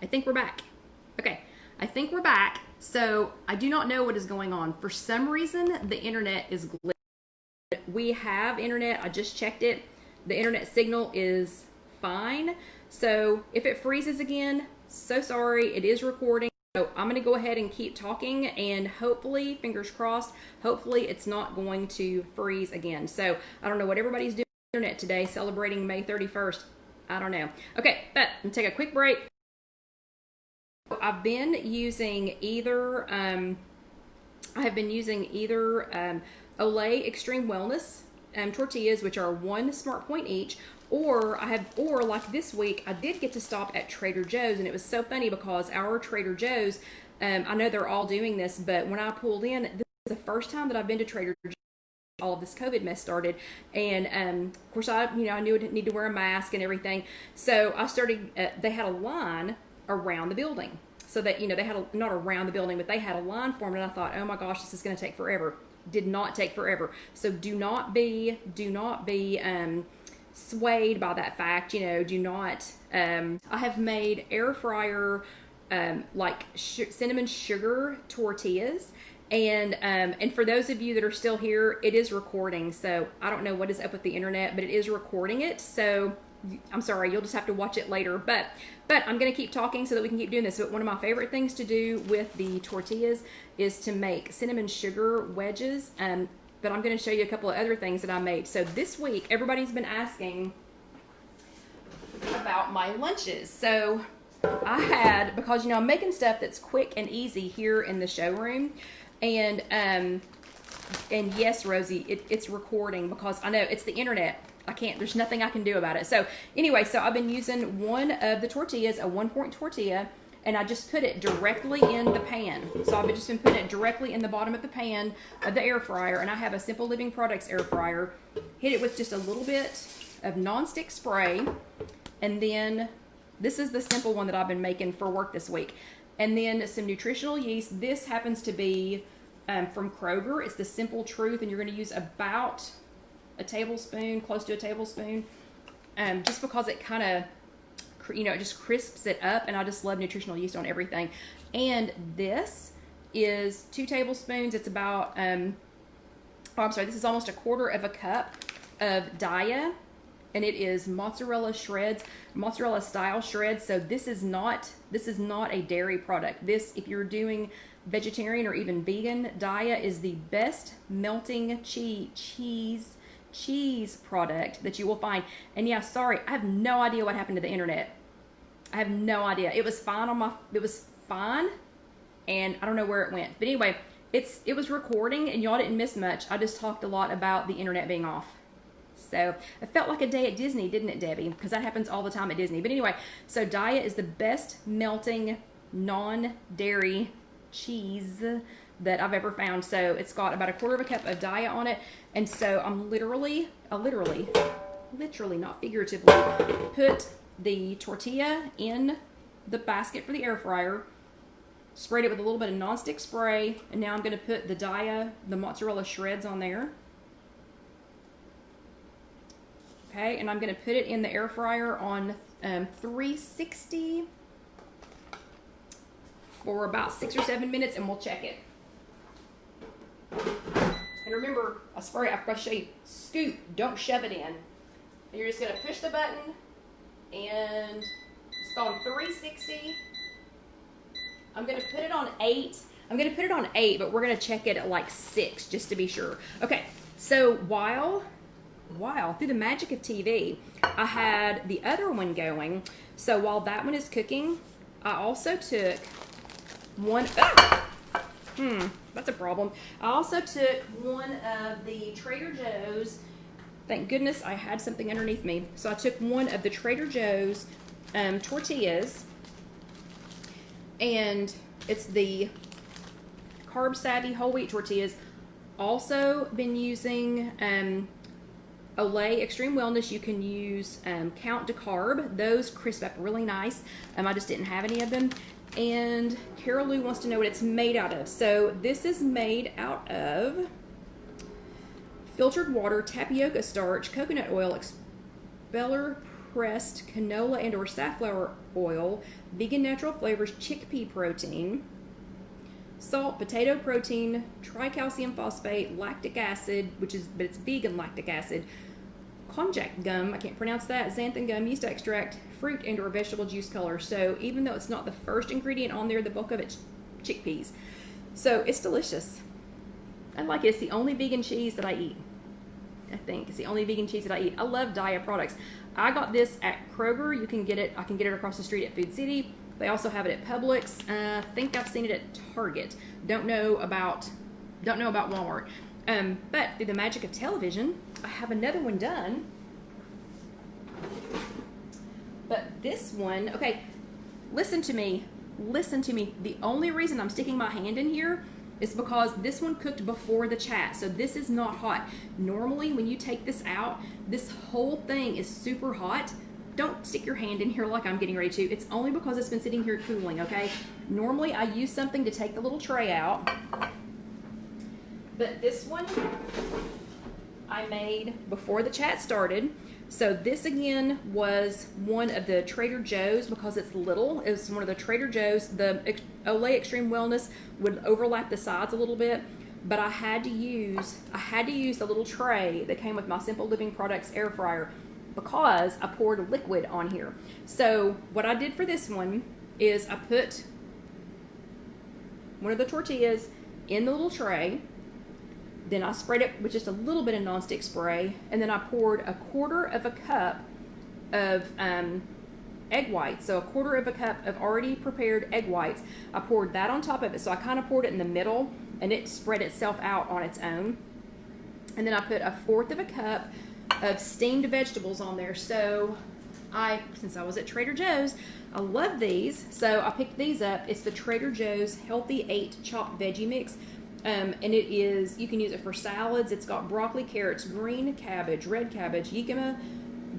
I think we're back. Okay, I think we're back. So I do not know what is going on. For some reason, the internet is glitched. We have internet. I just checked it. The internet signal is fine. So if it freezes again, so sorry. It is recording. So I'm going to go ahead and keep talking, and hopefully, fingers crossed, hopefully it's not going to freeze again. So I don't know what everybody's doing on the internet today, celebrating May 31st. I don't know. Okay, but I'm going to take a quick break. I've been using either, Olay Extreme Wellness tortillas, which are 1 smart point each, or like this week, I did get to stop at Trader Joe's, and it was so funny because our Trader Joe's, I know they're all doing this, but when I pulled in, this is the first time that I've been to Trader Joe's. All of this COVID mess started, and of course I knew I didn't need to wear a mask and everything, so I started. They had a line around the building, so that they had not around the building, but they had a line formed, and I thought, oh my gosh, this is going to take forever. Did not take forever. So do not be swayed by that fact. Do not. I have made air fryer cinnamon sugar tortillas. And for those of you that are still here, it is recording. So I don't know what is up with the internet, but it is recording it. So I'm sorry, you'll just have to watch it later. But I'm going to keep talking so that we can keep doing this. But one of my favorite things to do with the tortillas is to make cinnamon sugar wedges. But I'm going to show you a couple of other things that I made. So this week, everybody's been asking about my lunches. So I had, because I'm making stuff that's quick and easy here in the showroom. And yes, Rosie, it's recording because I know it's the internet. There's nothing I can do about it. So anyway, so I've been using one of the tortillas, a 1-point tortilla, and I just put it directly in the pan. So I've just been putting it directly in the bottom of the pan of the air fryer, and I have a Simple Living Products air fryer. Hit it with just a little bit of nonstick spray, and then this is the simple one that I've been making for work this week. And then some nutritional yeast. This happens to be from Kroger. It's the Simple Truth, and you're going to use about a tablespoon, close to a tablespoon, just because it kind of, it just crisps it up, and I just love nutritional yeast on everything. And this is 2 tablespoons. It's about, this is almost 1/4 cup of Daya, and it is mozzarella shreds, mozzarella style shreds. So this is not a dairy product. This, if you're doing vegetarian or even vegan, Daya is the best melting cheese product that you will find. And yeah, sorry, I have no idea what happened to the internet. I have no idea. It was fine it was fine, and I don't know where it went. But anyway, it was recording, and y'all didn't miss much. I just talked a lot about the internet being off. So it felt like a day at Disney, didn't it, Debbie? Because that happens all the time at Disney. But anyway, so Daya is the best melting non-dairy cheese that I've ever found. So it's got about 1/4 cup of Daya on it. And so I'm literally, not figuratively, put the tortilla in the basket for the air fryer, sprayed it with a little bit of nonstick spray, and now I'm going to put the Daya, the mozzarella shreds on there. Okay, and I'm going to put it in the air fryer on 360 for about 6 or 7 minutes, and we'll check it. And remember, I forgot to show you, scoop, don't shove it in. And you're just going to push the button, and it's on 360. I'm going to put it on 8. I'm going to put it on 8, but we're going to check it at like 6 just to be sure. Okay, so while through the magic of TV, I had the other one going. So while that one is cooking, I also took one. That's a problem. I also took one of the Trader Joe's. Thank goodness I had something underneath me. So I took one of the Trader Joe's tortillas, and it's the Carb Savvy whole wheat tortillas. Also been using Olay Extreme Wellness. You can use Count to Carb. Those crisp up really nice. I just didn't have any of them. And Carol Lou wants to know what it's made out of. So this is made out of filtered water, tapioca starch, coconut oil, expeller pressed canola and or safflower oil, vegan natural flavors, chickpea protein, salt, potato protein, tricalcium phosphate, lactic acid, but it's vegan lactic acid, konjac gum, I can't pronounce that, xanthan gum, yeast extract, fruit and or vegetable juice color. So even though it's not the first ingredient on there, the bulk of it's chickpeas. So it's delicious. I like it. It's the only vegan cheese that I eat. I think it's the only vegan cheese that I eat. I love Daiya products. I got this at Kroger. You can get it. I can get it across the street at Food City. They also have it at Publix. I think I've seen it at Target. Don't know about Walmart. But through the magic of television, I have another one done. But this one, okay, listen to me. The only reason I'm sticking my hand in here is because this one cooked before the chat, so this is not hot. Normally, when you take this out, this whole thing is super hot. Don't stick your hand in here like I'm getting ready to. It's only because it's been sitting here cooling, okay? Normally, I use something to take the little tray out, but this one I made before the chat started. So this again was one of the Trader Joe's because it's little. It was one of the Trader Joe's. The Olay Extreme Wellness would overlap the sides a little bit, but I had to use the little tray that came with my Simple Living Products air fryer because I poured liquid on here. So what I did for this one is I put one of the tortillas in the little tray. Then I sprayed it with just a little bit of nonstick spray, and then I poured 1/4 of a cup of egg whites. So 1/4 of a cup of already prepared egg whites. I poured that on top of it. So I kind of poured it in the middle, and it spread itself out on its own. And then I put 1/4 of a cup of steamed vegetables on there. So since I was at Trader Joe's, I love these. So I picked these up. It's the Trader Joe's Healthy 8 Chopped Veggie Mix. And it is, you can use it for salads. It's got broccoli, carrots, green cabbage, red cabbage, jicama,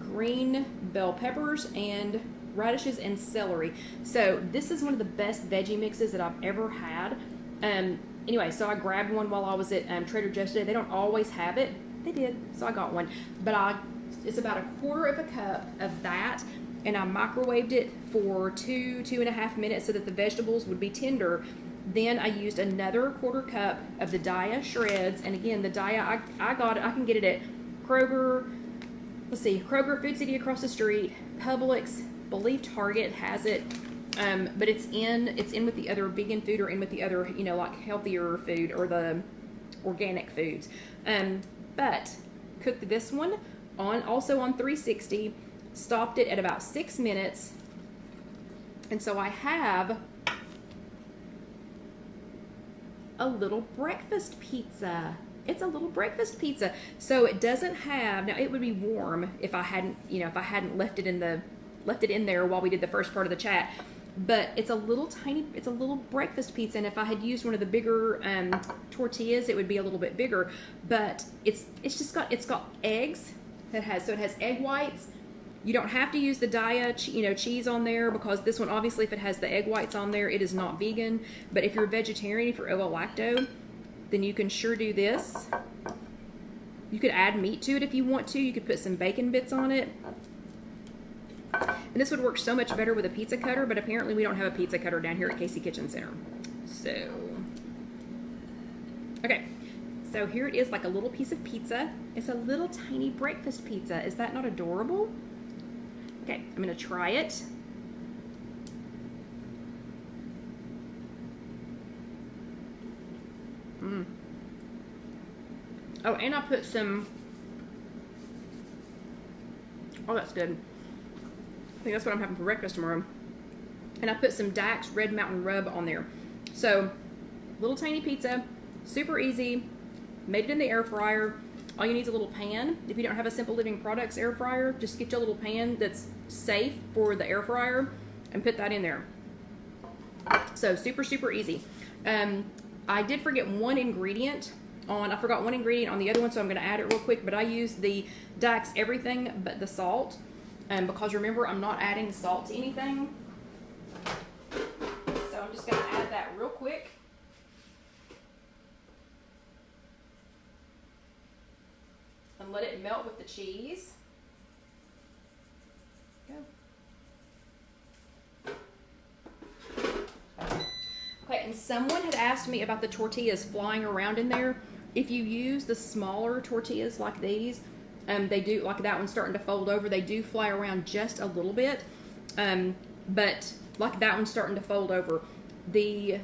green bell peppers, and radishes and celery. So this is one of the best veggie mixes that I've ever had. Anyway, so I grabbed one while I was at Trader Joe's today. They don't always have it. They did, so I got one. But it's about 1/4 of a cup of that, and I microwaved it for 2.5 minutes so that the vegetables would be tender. Then I used another 1/4 cup of the Daiya shreds. And again, the Daiya, I got it. I can get it at Kroger. Let's see, Kroger, Food City across the street, Publix, believe Target has it. But it's in with the other vegan food or in with the other, like healthier food or the organic foods. But cooked this one also on 360, stopped it at about 6 minutes. And so I have a little breakfast pizza. It's a little breakfast pizza. So it doesn't have, now it would be warm if I hadn't left it in there while we did the first part of the chat. But it's a little breakfast pizza, and if I had used one of the bigger tortillas, it would be a little bit bigger. But it's got eggs. It has egg whites. You don't have to use the Daiya, cheese on there because this one, obviously, if it has the egg whites on there, it is not vegan. But if you're a vegetarian, if you're ovo-lacto, then you can sure do this. You could add meat to it if you want to. You could put some bacon bits on it. And this would work so much better with a pizza cutter, but apparently we don't have a pizza cutter down here at Casey Kitchen Center. So, okay. So here it is, like a little piece of pizza. It's a little tiny breakfast pizza. Is that not adorable? Okay, I'm going to try it. Oh, and I put some, oh, that's good. I think that's what I'm having for breakfast tomorrow. And I put some Dax Red Mountain Rub on there. So, little tiny pizza, super easy. Made it in the air fryer. All you need is a little pan. If you don't have a Simple Living Products air fryer, just get your little pan that's safe for the air fryer and put that in there. So super, super easy. I did forget one ingredient I forgot one ingredient on the other one, so I'm going to add it real quick, but I used the Dax Everything but the salt, because remember, I'm not adding salt to anything. So I'm just going to add that real quick. And let it melt with the cheese. someone had asked me about the tortillas flying around in there. If you use the smaller tortillas like these, they do, like that one's starting to fold over, they do fly around just a little bit. But like that one's starting to fold over. This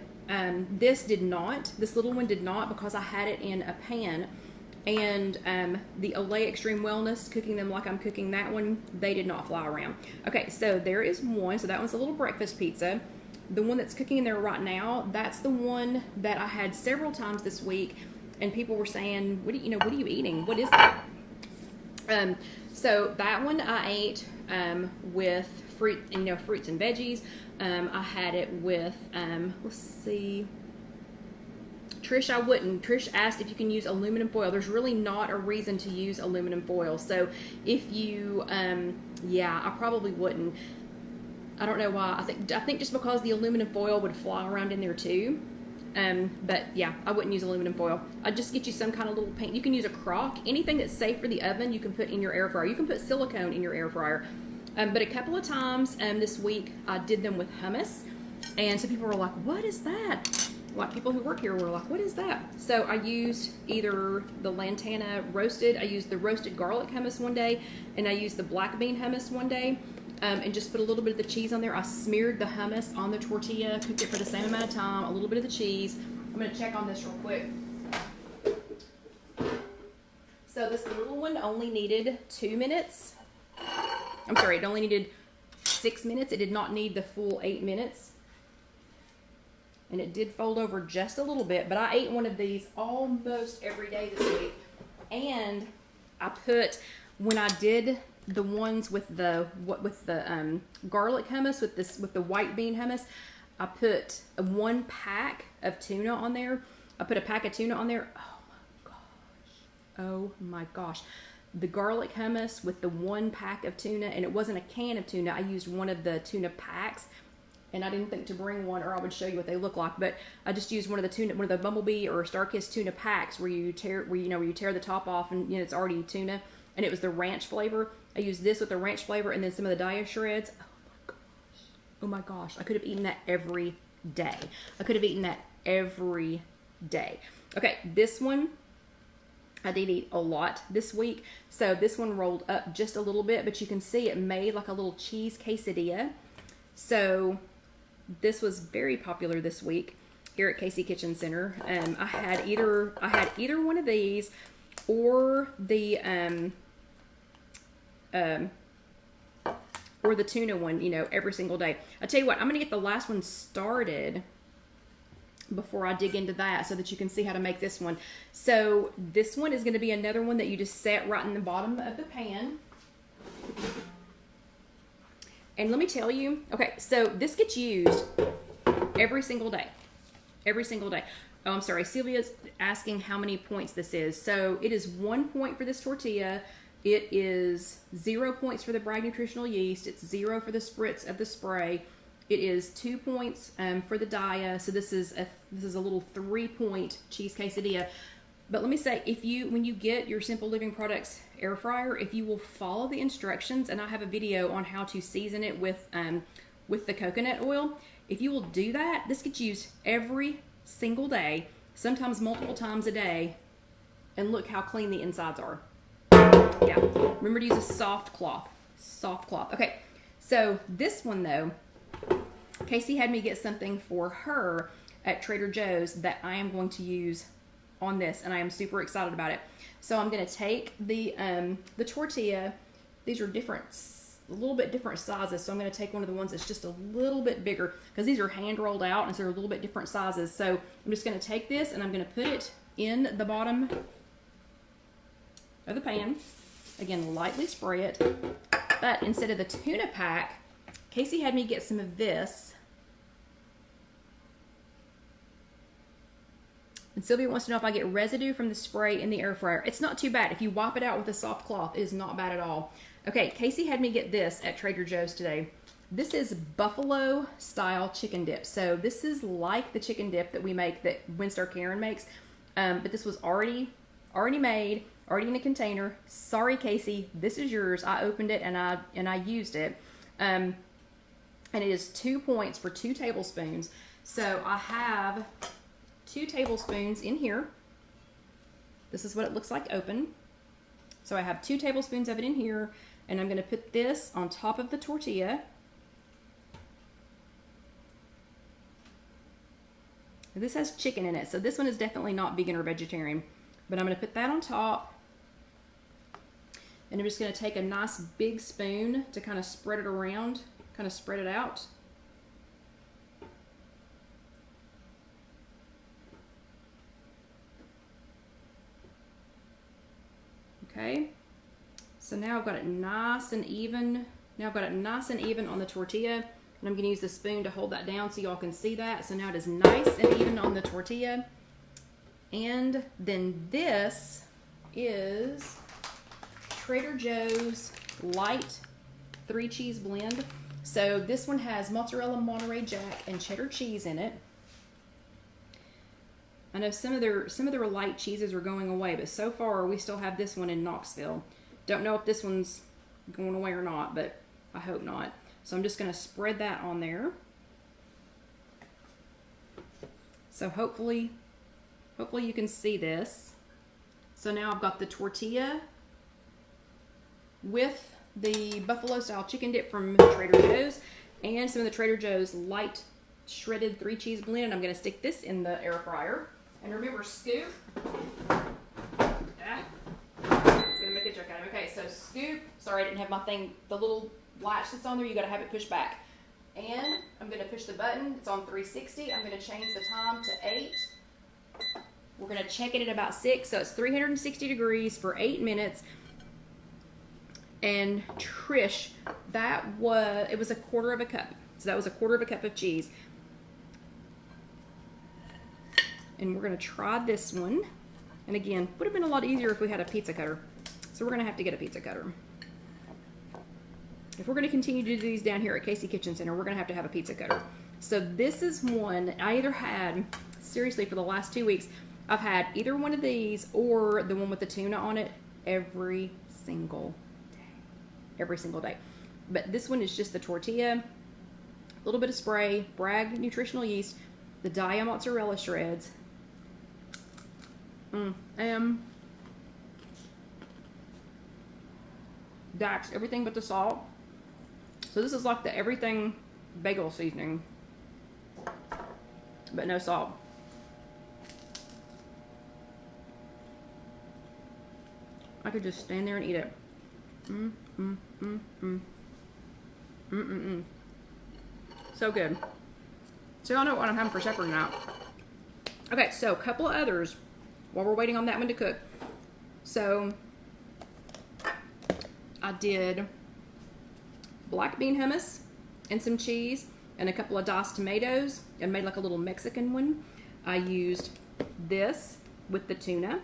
did not, this little one did not, because I had it in a pan. And the Olay Extreme Wellness, cooking them like I'm cooking that one, they did not fly around. Okay, so there is one. So that one's a little breakfast pizza. The one that's cooking in there right now, that's the one that I had several times this week, and people were saying, what are you eating? What is that? So that one I ate with fruits and veggies. I had it with let's see. Trish, I wouldn't. Trish asked if you can use aluminum foil. There's really not a reason to use aluminum foil. So if you, yeah, I probably wouldn't. I don't know why. I think just because the aluminum foil would fly around in there too. But yeah, I wouldn't use aluminum foil. I'd just get you some kind of little pan. You can use a crock. Anything that's safe for the oven, you can put in your air fryer. You can put silicone in your air fryer. But a couple of times this week, I did them with hummus. And so people were like, what is that? Like people who work here were like, what is that? So I used either the Lantana roasted, I used the roasted garlic hummus one day, and I used the black bean hummus one day, and just put a little bit of the cheese on there. I smeared the hummus on the tortilla, cooked it for the same amount of time, a little bit of the cheese. I'm gonna check on this real quick. So this little one only needed 2 minutes. I'm sorry, it only needed 6 minutes. It did not need the full 8 minutes. And it did fold over just a little bit, but I ate one of these almost every day this week. And I put, when I did the ones with the garlic hummus, with the white bean hummus, I put 1 pack of tuna on there. I put a pack of tuna on there. Oh my gosh. The garlic hummus with the 1 pack of tuna, and it wasn't a can of tuna. I used one of the tuna packs. And I didn't think to bring one, or I would show you what they look like. But I just used one of the Bumblebee or Starkist tuna packs where you tear the top off, and it's already tuna, and it was the ranch flavor. I used this with the ranch flavor, and then some of the Daiya shreds. Oh my gosh! I could have eaten that every day. Okay, this one I did eat a lot this week. So this one rolled up just a little bit, but you can see it made like a little cheese quesadilla. So this was very popular this week here at Casey Kitchen Center. I had either one of these or the tuna one, every single day. I tell you what, I'm gonna get the last one started before I dig into that so that you can see how to make this one. So this one is gonna be another one that you just set right in the bottom of the pan. And let me tell you, okay, so this gets used every single day. Every single day. Oh, I'm sorry. Sylvia's asking how many points this is. So it is 1 point for this tortilla. It is 0 points for the Bragg Nutritional Yeast. It's 0 for the spritz of the spray. It is 2 points for the Daiya. So this is a little 3-point cheese quesadilla. But let me say, when you get your Simple Living Products air fryer, if you will follow the instructions, and I have a video on how to season it with the coconut oil. If you will do that, this gets used every single day, sometimes multiple times a day, and look how clean the insides are. Yeah, remember to use a soft cloth. Okay, so this one though, Casey had me get something for her at Trader Joe's that I am going to use on this, and I am super excited about it. So I'm going to take the tortilla. These are a little bit different sizes. So I'm going to take one of the ones that's just a little bit bigger, because these are hand rolled out, and so they're a little bit different sizes. So I'm just going to take this, and I'm going to put it in the bottom of the pan. Again, lightly spray it. But instead of the tuna pack, Casey had me get some of this. And Sylvia wants to know if I get residue from the spray in the air fryer. It's not too bad. If you wipe it out with a soft cloth, it is not bad at all. Okay, Casey had me get this at Trader Joe's today. This is buffalo style chicken dip. So this is like the chicken dip that we make, that Winstar Karen makes. But this was already made, already in a container. Sorry, Casey, this is yours. I opened it and I used it. And it is 2 points for 2 tablespoons. So I have 2 tablespoons in here. This is what it looks like open. So I have 2 tablespoons of it in here, and I'm going to put this on top of the tortilla. This has chicken in it, so this one is definitely not vegan or vegetarian. But I'm going to put that on top. And I'm just going to take a nice big spoon to kind of spread it around, kind of spread it out. Okay, so now I've got it nice and even. Now I've got it nice and even on the tortilla, and I'm going to use the spoon to hold that down so y'all can see that. So now it is nice and even on the tortilla. And then this is Trader Joe's light 3-cheese blend. So this one has mozzarella, Monterey Jack, and cheddar cheese in it. I know some of their light cheeses are going away, but so far we still have this one in Knoxville. Don't know if this one's going away or not, but I hope not. So I'm just going to spread that on there. So hopefully you can see this. So now I've got the tortilla with the buffalo style chicken dip from Trader Joe's and some of the Trader Joe's light shredded 3-cheese blend. I'm going to stick this in the air fryer. And remember, scoop. It's gonna make a joke out of it. Okay, so scoop. Sorry, I didn't have my thing. The little latch that's on there, you gotta have it pushed back. And I'm gonna push the button. It's on 360. I'm gonna change the time to 8. We're gonna check it at about 6, so it's 360 degrees for 8 minutes. And Trish, it was a 1/4 cup. So that was a 1/4 cup of cheese. And we're going to try this one. And again, would have been a lot easier if we had a pizza cutter. So we're going to have to get a pizza cutter. If we're going to continue to do these down here at Casey Kitchen Center, we're going to have a pizza cutter. So this is one I either had, seriously, for the last 2 weeks, I've had either one of these or the one with the tuna on it every single day. Every single day. But this one is just the tortilla, a little bit of spray, Bragg nutritional yeast, the Daya mozzarella shreds, Dax, everything but the salt. So this is like the everything bagel seasoning, but no salt. I could just stand there and eat it. So good. So y'all know what I'm having for supper now. Okay, so a couple of others while we're waiting on that one to cook. So I did black bean hummus and some cheese and a couple of diced tomatoes and made like a little Mexican one. I used this with the tuna.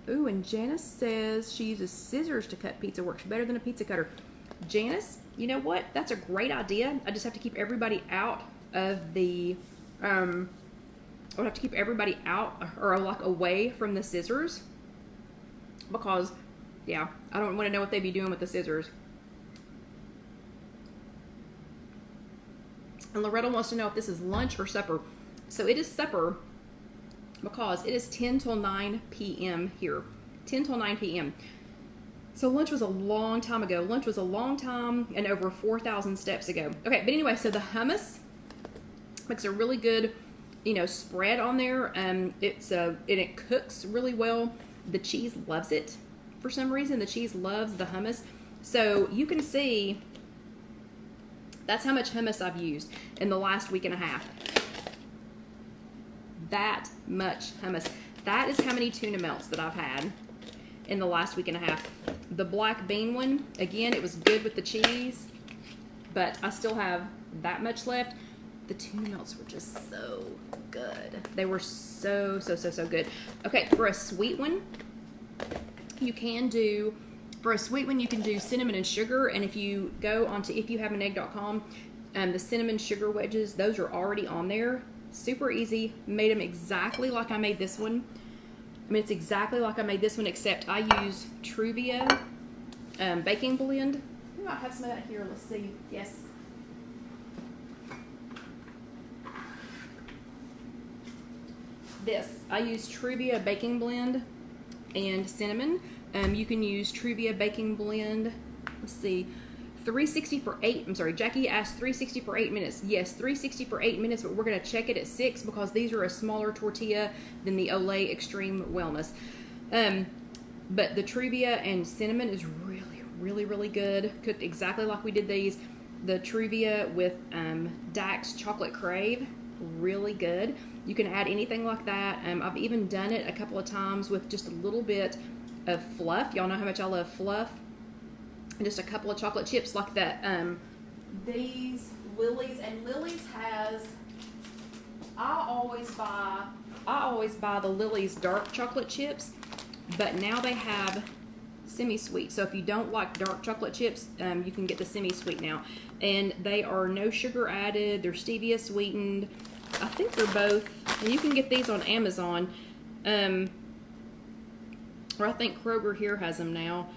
Ooh, and Janice says she uses scissors to cut pizza. Works better than a pizza cutter. Janice, you know what? That's a great idea. I just have to keep everybody out of the, I would have to keep everybody out or like away from the scissors because, yeah, I don't want to know what they'd be doing with the scissors. And Loretta wants to know if this is lunch or supper. So it is supper because it is 10 till 9 p.m. here. 10 till 9 p.m. So lunch was a long time ago. Lunch was a long time and over 4,000 steps ago. Okay, but anyway, so the hummus makes a really good, spread on there. It cooks really well. The cheese loves it. For some reason, the cheese loves the hummus. So you can see that's how much hummus I've used in the last week and a half. That much hummus. That is how many tuna melts that I've had in the last week and a half. The black bean one, again, it was good with the cheese, but I still have that much left. The tuna melts were just so good. They were so good. Okay, for a sweet one, you can do cinnamon and sugar, and if you go onto ifyouhaveanegg.com, the cinnamon sugar wedges, those are already on there. Super easy. Made them exactly like I made this one. I mean, it's exactly like I made this one, except I use Truvia baking blend. I have some of that here. Let's see. Yes. this. I use Truvia baking blend and cinnamon. You can use Truvia baking blend. Let's see, 360 for 8. I'm sorry, Jackie asked 360 for 8 minutes. Yes, 360 for 8 minutes, but we're going to check it at 6 because these are a smaller tortilla than the Olay Extreme Wellness. But the Truvia and cinnamon is really good. Cooked exactly like we did these. The Truvia with Dax Chocolate Crave, really good. You can add anything like that. I've even done it a couple of times with just a little bit of fluff. Y'all know how much I love fluff. And just a couple of chocolate chips like that. These Lily's, and Lily's has, I always buy the Lily's dark chocolate chips, but now they have semi-sweet. So if you don't like dark chocolate chips, you can get the semi-sweet now. And they are no sugar added. They're stevia sweetened. I think they're both, and you can get these on Amazon. Or I think Kroger here has them now.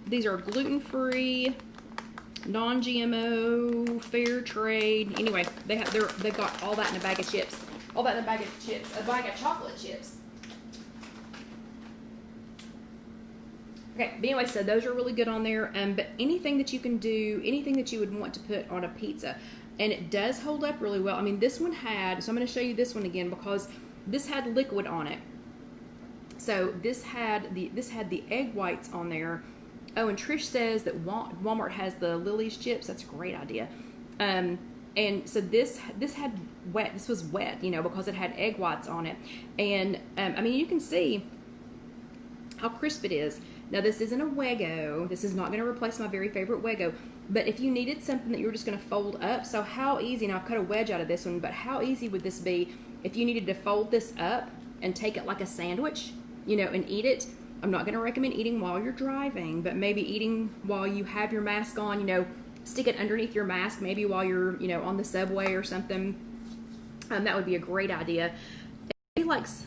These are gluten-free, non-GMO, fair trade. Anyway, they've got all that in a bag of chips. All that in a bag of chips. A bag of chocolate chips. Okay, but anyway, so those are really good on there. But anything that you can do, anything that you would want to put on a pizza, and it does hold up really well. I mean, this one had, so I'm going to show you this one again because this had liquid on it. So this had the egg whites on there. Oh, and Trish says that Walmart has the Lily's chips. That's a great idea. And so this had wet. This was wet, you know, because it had egg whites on it. And I mean, you can see how crisp it is. Now, this isn't a Wego. This is not going to replace my very favorite Wego. But if you needed something that you were just going to fold up, so how easy, now I've cut a wedge out of this one, but how easy would this be if you needed to fold this up and take it like a sandwich, you know, and eat it? I'm not going to recommend eating while you're driving, but maybe eating while you have your mask on, you know, stick it underneath your mask, maybe while you're, you know, on the subway or something. That would be a great idea. He likes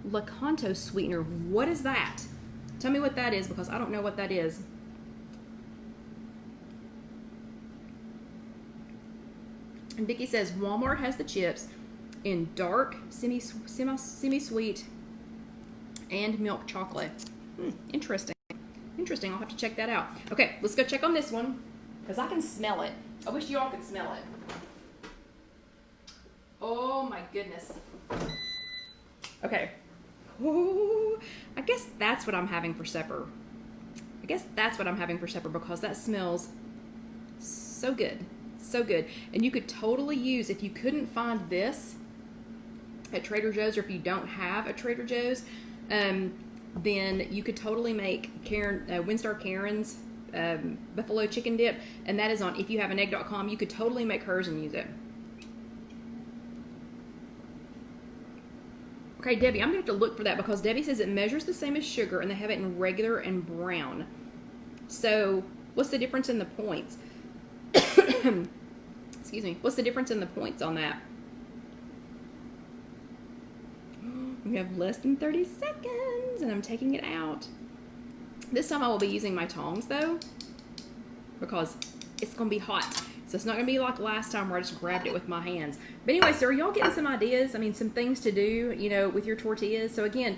Lakanto sweetener. What is that? Tell me what that is, because I don't know what that is. And Vicky says Walmart has the chips in dark, semi-sweet, and milk chocolate. Interesting. Interesting. I'll have to check that out. Okay, let's go check on this one, because I can smell it. I wish you all could smell it. Oh my goodness. Okay. Ooh, I guess that's what I'm having for supper. I guess that's what I'm having for supper, because that smells so good. So good. And you could totally use, if you couldn't find this at Trader Joe's, or if you don't have a Trader Joe's, then you could totally make Winstar Karen's buffalo chicken dip, and that is on Ifyouhaveanegg.com. You could totally make hers and use it. Okay, Debbie, I'm going to have to look for that, because Debbie says it measures the same as sugar, and they have it in regular and brown. So, what's the difference in the points? Excuse me. What's the difference in the points on that? We have less than 30 seconds, and I'm taking it out. This time I will be using my tongs, though, because it's going to be hot. So it's not going to be like last time where I just grabbed it with my hands. But anyway, so are y'all getting some ideas? I mean, some things to do, you know, with your tortillas. So again,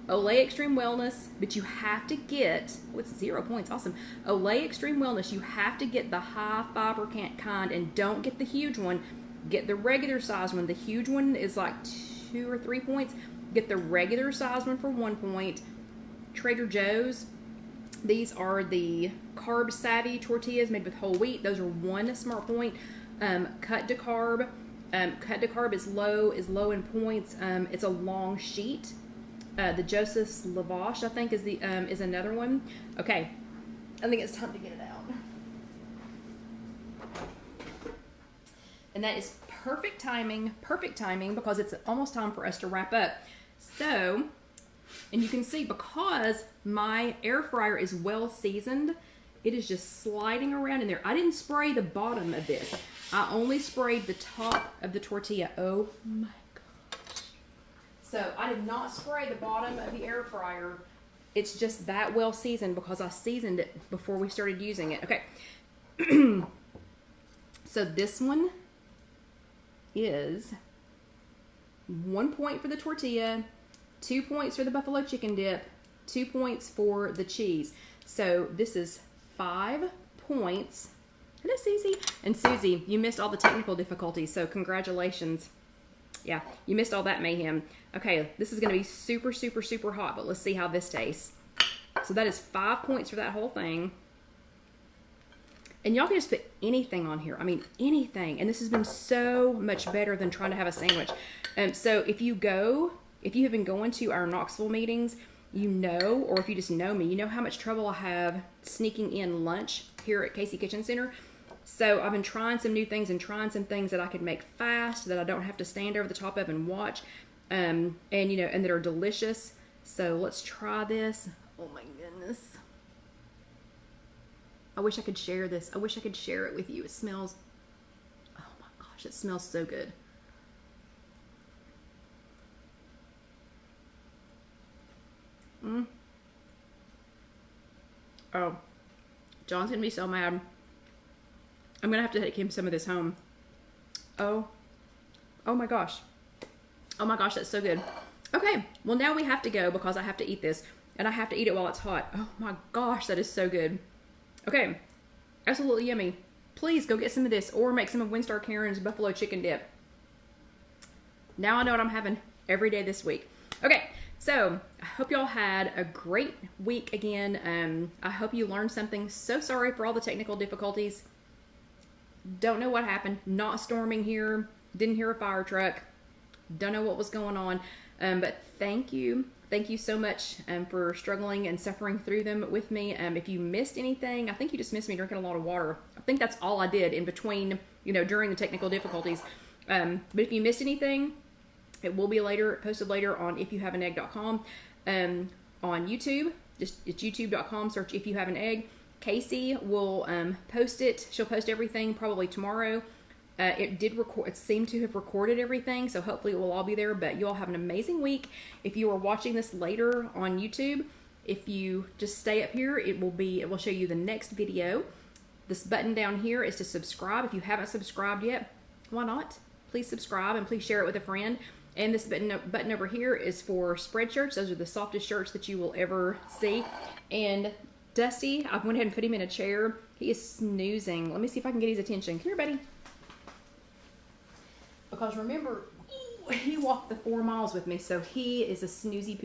Olay Extreme Wellness, but you have to get, oh, it's 0 points, awesome. Olay Extreme Wellness, you have to get the high fiber kind, and don't get the huge one. Get the regular size one. The huge one is like 2 or 3 points. Get the regular size one for 1 point. Trader Joe's, these are the carb savvy tortillas made with whole wheat. Those are 1 smart point. Cut to carb is low in points. It's a long sheet. The Joseph's Lavash, I think, is another one. Okay, I think it's time to get it out. And that is perfect timing, because it's almost time for us to wrap up. So, and you can see, because my air fryer is well seasoned, it is just sliding around in there. I didn't spray the bottom of this. I only sprayed the top of the tortilla. Oh my gosh. So I did not spray the bottom of the air fryer. It's just that well seasoned because I seasoned it before we started using it. Okay. So this one is 1 point for the tortilla, 2 points for the buffalo chicken dip, 2 points for the cheese. So this is 5 points. Hello, Susie. And Susie, you missed all the technical difficulties, so congratulations. Yeah, you missed all that mayhem. Okay, this is going to be super, super, super hot, but let's see how this tastes. So that is 5 points for that whole thing. And y'all can just put anything on here. I mean, anything. And this has been so much better than trying to have a sandwich. So if you have been going to our Knoxville meetings, you know, or if you just know me, you know how much trouble I have sneaking in lunch here at Casey Kitchen Center. So I've been trying some new things and trying some things that I could make fast, that I don't have to stand over the top of and watch, and you know, and that are delicious. So let's try this. Oh my goodness. I wish I could share this. I wish I could share it with you. It smells, oh my gosh, it smells so good. Oh, John's gonna be so mad. I'm gonna have to take him some of this home. Oh my gosh. Oh my gosh, that's so good. Okay, well now we have to go because I have to eat this, and I have to eat it while it's hot. Oh my gosh, that is so good. Okay, absolutely yummy. Please go get some of this or make some of Winstar Karen's buffalo chicken dip. Now I know what I'm having every day this week. Okay, so I hope y'all had a great week again. I hope you learned something. So sorry for all the technical difficulties. Don't know what happened. Not storming here. Didn't hear a fire truck. Don't know what was going on. But thank you. Thank you so much for struggling and suffering through them with me. If you missed anything, I think you just missed me drinking a lot of water. I think that's all I did in between, you know, during the technical difficulties. But if you missed anything, it will be posted later on ifyouhaveanegg.com. On YouTube, it's youtube.com, search If You Have an Egg. Casey will post it. She'll post everything probably tomorrow. It did record. It seemed to have recorded everything, so hopefully it will all be there. But you all have an amazing week. If you are watching this later on YouTube, if you just stay up here, it will show you the next video. This button down here is to subscribe. If you haven't subscribed yet, why not? Please subscribe and please share it with a friend. And this button over here is for spread shirts. Those are the softest shirts that you will ever see. And Dusty, I went ahead and put him in a chair. He is snoozing. Let me see if I can get his attention. Come here, buddy. Because remember, he walked the 4 miles with me, so he is a snoozy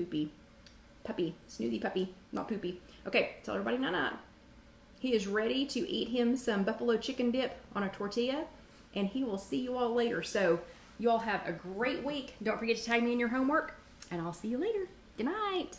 puppy. Snoozy puppy, not poopy. Okay, tell everybody night-night. He is ready to eat him some buffalo chicken dip on a tortilla, and he will see you all later. So you all have a great week. Don't forget to tag me in your homework, and I'll see you later. Good night.